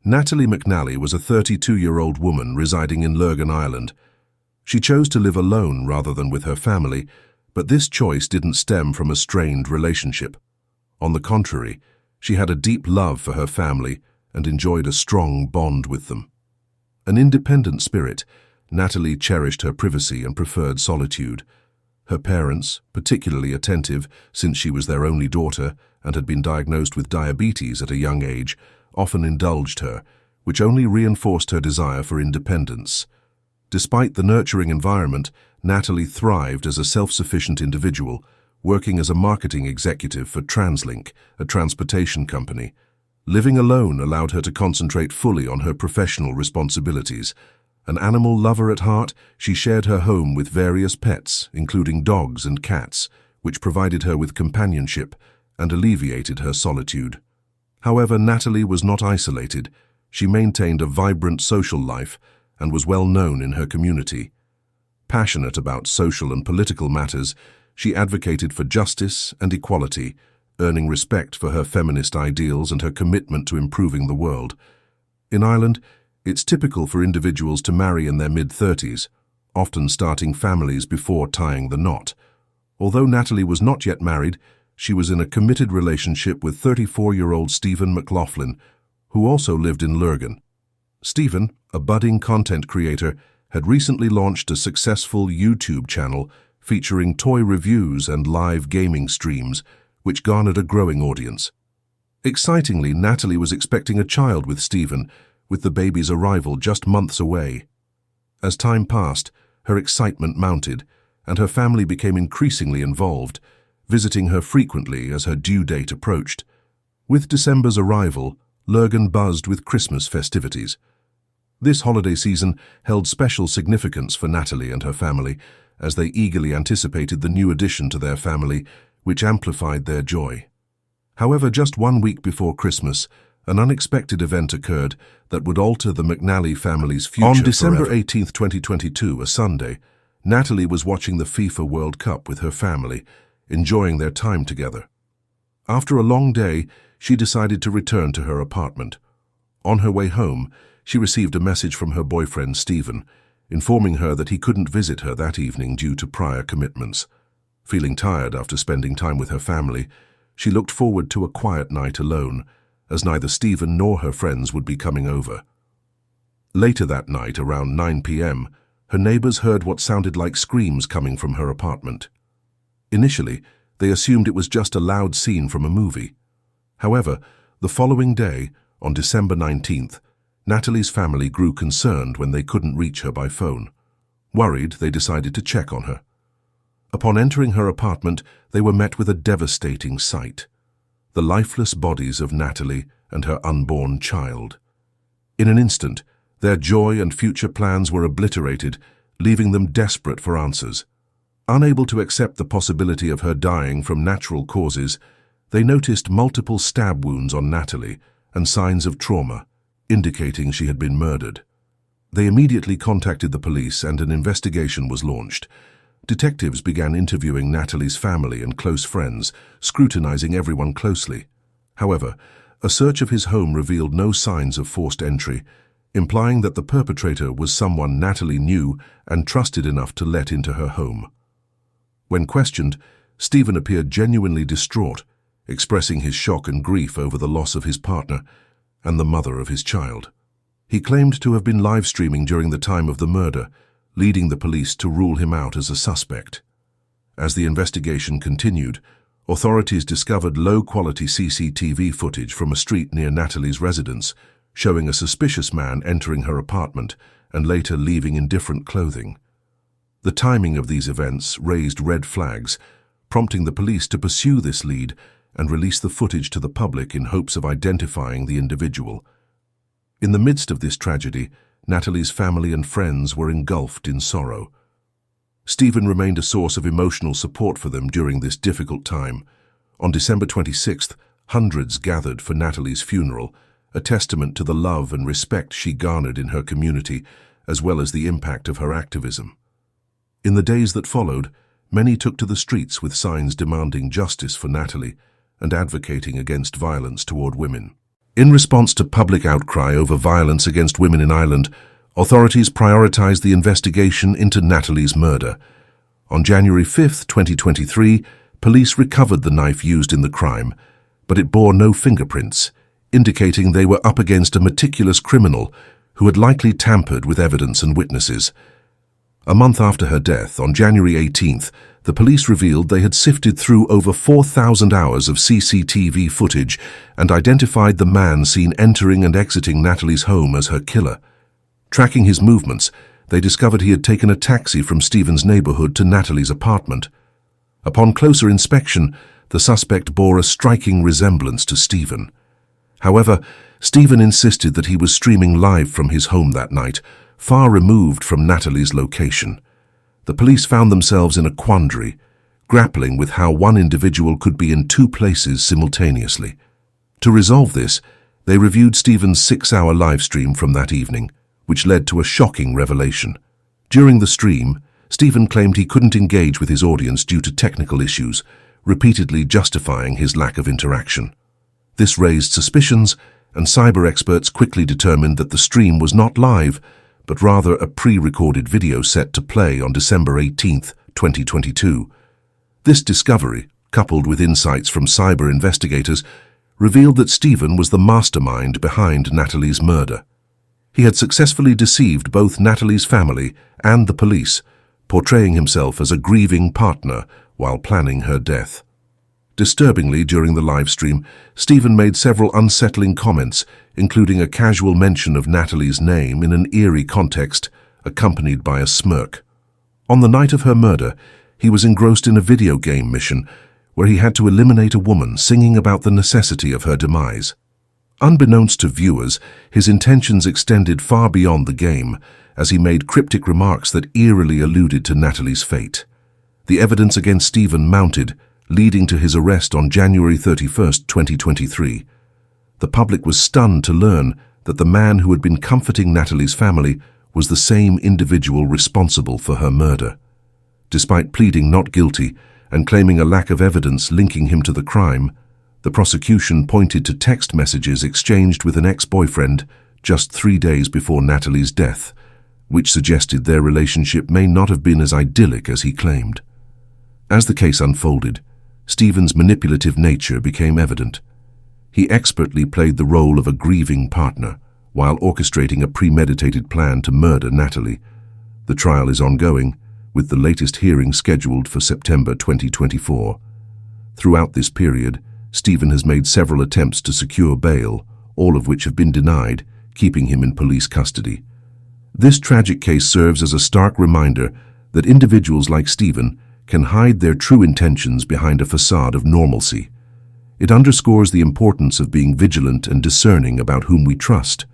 Natalie McNally was a 32-year-old woman residing in Lurgan, Ireland. She chose to live alone rather than with her family, but this choice didn't stem from a strained relationship. On the contrary, she had a deep love for her family and enjoyed a strong bond with them. An independent spirit, Natalie cherished her privacy and preferred solitude. Her parents, particularly attentive since she was their only daughter and had been diagnosed with diabetes at a young age, often indulged her, which only reinforced her desire for independence. Despite the nurturing environment, Natalie thrived as a self-sufficient individual, working as a marketing executive for TransLink, a transportation company. Living alone allowed her to concentrate fully on her professional responsibilities. An animal lover at heart, she shared her home with various pets, including dogs and cats, which provided her with companionship and alleviated her solitude. However, Natalie was not isolated. She maintained a vibrant social life and was well known in her community. Passionate about social and political matters, she advocated for justice and equality, earning respect for her feminist ideals and her commitment to improving the world. In Ireland, it's typical for individuals to marry in their mid-30s, often starting families before tying the knot. Although Natalie was not yet married, she was in a committed relationship with 34-year-old Stephen McLaughlin, who also lived in Lurgan. Stephen, a budding content creator, had recently launched a successful YouTube channel featuring toy reviews and live gaming streams, which garnered a growing audience. Excitingly, Natalie was expecting a child with Stephen, with the baby's arrival just months away. As time passed, her excitement mounted, and her family became increasingly involved, visiting her frequently as her due date approached. With December's arrival, Lurgan buzzed with Christmas festivities. This holiday season held special significance for Natalie and her family, as they eagerly anticipated the new addition to their family, which amplified their joy. However, just 1 week before Christmas, an unexpected event occurred that would alter the McNally family's future forever. On December 18, 2022, a Sunday, Natalie was watching the FIFA World Cup with her family, enjoying their time together. After a long day, she decided to return to her apartment. On her way home, she received a message from her boyfriend, Stephen, informing her that he couldn't visit her that evening due to prior commitments. Feeling tired after spending time with her family, she looked forward to a quiet night alone, as neither Stephen nor her friends would be coming over. Later that night, around 9 p.m., her neighbors heard what sounded like screams coming from her apartment. Initially, they assumed it was just a loud scene from a movie. However, the following day, on December 19th, Natalie's family grew concerned when they couldn't reach her by phone. Worried, they decided to check on her. Upon entering her apartment, they were met with a devastating sight: the lifeless bodies of Natalie and her unborn child. In an instant, their joy and future plans were obliterated, leaving them desperate for answers. Unable to accept the possibility of her dying from natural causes, they noticed multiple stab wounds on Natalie and signs of trauma, indicating she had been murdered. They immediately contacted the police and an investigation was launched. Detectives began interviewing Natalie's family and close friends, scrutinizing everyone closely. However, a search of his home revealed no signs of forced entry, implying that the perpetrator was someone Natalie knew and trusted enough to let into her home. When questioned, Stephen appeared genuinely distraught, expressing his shock and grief over the loss of his partner and the mother of his child. He claimed to have been live streaming during the time of the murder, leading the police to rule him out as a suspect. As the investigation continued, authorities discovered low-quality CCTV footage from a street near Natalie's residence, showing a suspicious man entering her apartment and later leaving in different clothing. The timing of these events raised red flags, prompting the police to pursue this lead and release the footage to the public in hopes of identifying the individual. In the midst of this tragedy, Natalie's family and friends were engulfed in sorrow. Stephen remained a source of emotional support for them during this difficult time. On December 26th, hundreds gathered for Natalie's funeral, a testament to the love and respect she garnered in her community, as well as the impact of her activism. In the days that followed, many took to the streets with signs demanding justice for Natalie and advocating against violence toward women. In response to public outcry over violence against women in Ireland, authorities prioritized the investigation into Natalie's murder. On January 5, 2023, police recovered the knife used in the crime, but it bore no fingerprints, indicating they were up against a meticulous criminal who had likely tampered with evidence and witnesses. A month after her death, on January 18th, the police revealed they had sifted through over 4,000 hours of CCTV footage and identified the man seen entering and exiting Natalie's home as her killer. Tracking his movements, they discovered he had taken a taxi from Stephen's neighborhood to Natalie's apartment. Upon closer inspection, the suspect bore a striking resemblance to Stephen. However, Stephen insisted that he was streaming live from his home that night, far removed from Natalie's location. The police found themselves in a quandary, grappling with how one individual could be in two places simultaneously. To resolve this, they reviewed Stephen's 6-hour livestream from that evening, which led to a shocking revelation. During the stream, Stephen claimed he couldn't engage with his audience due to technical issues, repeatedly justifying his lack of interaction. This raised suspicions, and cyber experts quickly determined that the stream was not live, but rather a pre-recorded video set to play on December 18, 2022. This discovery, coupled with insights from cyber investigators, revealed that Stephen was the mastermind behind Natalie's murder. He had successfully deceived both Natalie's family and the police, portraying himself as a grieving partner while planning her death. Disturbingly, during the livestream, Stephen made several unsettling comments, including a casual mention of Natalie's name in an eerie context, accompanied by a smirk. On the night of her murder, he was engrossed in a video game mission where he had to eliminate a woman singing about the necessity of her demise. Unbeknownst to viewers, his intentions extended far beyond the game, as he made cryptic remarks that eerily alluded to Natalie's fate. The evidence against Stephen mounted, leading to his arrest on January 31, 2023. The public was stunned to learn that the man who had been comforting Natalie's family was the same individual responsible for her murder. Despite pleading not guilty and claiming a lack of evidence linking him to the crime, the prosecution pointed to text messages exchanged with an ex-boyfriend just 3 days before Natalie's death, which suggested their relationship may not have been as idyllic as he claimed. As the case unfolded, Stephen's manipulative nature became evident. He expertly played the role of a grieving partner while orchestrating a premeditated plan to murder Natalie. The trial is ongoing, with the latest hearing scheduled for September 2024. Throughout this period, Stephen has made several attempts to secure bail, all of which have been denied, keeping him in police custody. This tragic case serves as a stark reminder that individuals like Stephen can hide their true intentions behind a facade of normalcy. It underscores the importance of being vigilant and discerning about whom we trust.